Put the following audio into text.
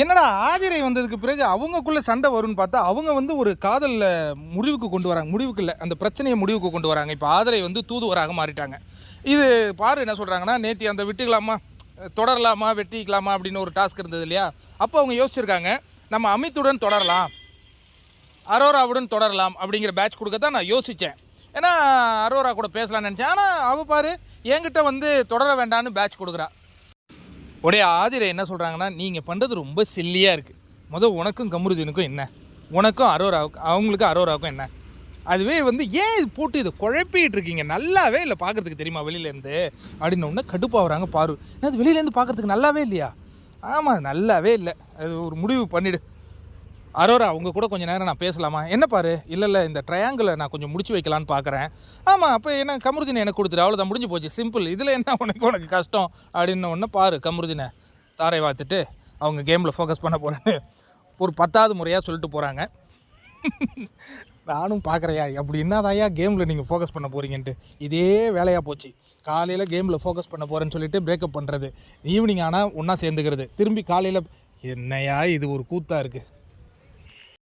என்னடா ஆதிரை வந்ததுக்கு பிறகு அவங்கக்குள்ளே சண்டை வரும்னு பார்த்தா அவங்க வந்து ஒரு காதலில் முடிவுக்கு கொண்டு வராங்க. முடிவுக்கு இல்லை, அந்த பிரச்சனையை முடிவுக்கு கொண்டு வராங்க. இப்போ ஆதிரை வந்து தூதுவராக மாறிட்டாங்க. இது பாரு என்ன சொல்கிறாங்கன்னா, நேற்று அந்த விட்டுக்கலாமா தொடரலாமா வெட்டிக்கலாமா அப்படின்னு ஒரு டாஸ்க் இருந்தது இல்லையா? அப்போ அவங்க யோசிச்சிருக்காங்க, நம்ம அமித்துடன் தொடரலாம், அரோராவுடன் தொடரலாம் அப்படிங்கிற பேட்ச் கொடுக்க தான் நான் யோசித்தேன். ஏன்னா அரோரா கூட பேசலாம்னு நினச்சேன். ஆனால் அவள் பாரு என்கிட்ட வந்து தொடர வேண்டான்னு பேட்ச் கொடுக்குறா. உடைய ஆதிரை என்ன சொல்கிறாங்கன்னா, நீங்கள் பண்ணுறது ரொம்ப சில்லியாக இருக்குது. உனக்கும் கமருதீனுக்கும் என்ன, உனக்கும் அரோராவுக்கும் அவங்களுக்கும் அரோராவுக்கும் என்ன, அதுவே வந்து ஏன் இது போட்டு இதை குழப்பிகிட்டு இருக்கீங்க, நல்லாவே இல்லை பார்க்குறதுக்கு தெரியுமா வெளியிலேருந்து அப்படின்னு ஒன்று கடுப்பாகிறாங்க. பாரு அது வெளியிலேருந்து பார்க்குறதுக்கு நல்லாவே இல்லையா? ஆமாம் நல்லாவே இல்லை, அது ஒரு முடிவு பண்ணிவிடு. அரோரா அவங்க கூட கொஞ்சம் நேரம் நான் பேசலாமா? என்ன பாரு, இல்லை இந்த ட்ரையாங்கிளை நான் கொஞ்சம் முடிச்சு வைக்கலான்னு பார்க்குறேன். ஆமாம் அப்போ என்ன கமருதீனை எனக்கு கொடுத்துரு, அவ்வளோதான் முடிஞ்சு போச்சு, சிம்பிள். இதில் என்ன உனக்கு கஷ்டம் அப்படின்னு ஒன்று பாரு. கமருதீனை தாரை வாத்துட்டு அவங்க கேமில் ஃபோக்கஸ் பண்ண போகிறேன்னு ஒரு 10வது முறையாக சொல்லிட்டு போகிறாங்க. நானும் பார்க்குறையா அப்படி என்னதாயா கேமில் நீங்கள் ஃபோக்கஸ் பண்ண போகிறீங்கன்ட்டு. இதே வேலையாக போச்சு. காலையில் கேமில் ஃபோக்கஸ் பண்ண போகிறேன்னு சொல்லிட்டு பிரேக்கப் பண்ணுறது, ஈவினிங் ஆனால் ஒன்றா சேர்ந்துக்கிறது, திரும்பி காலையில். என்னையா இது ஒரு கூத்தாக இருக்குது.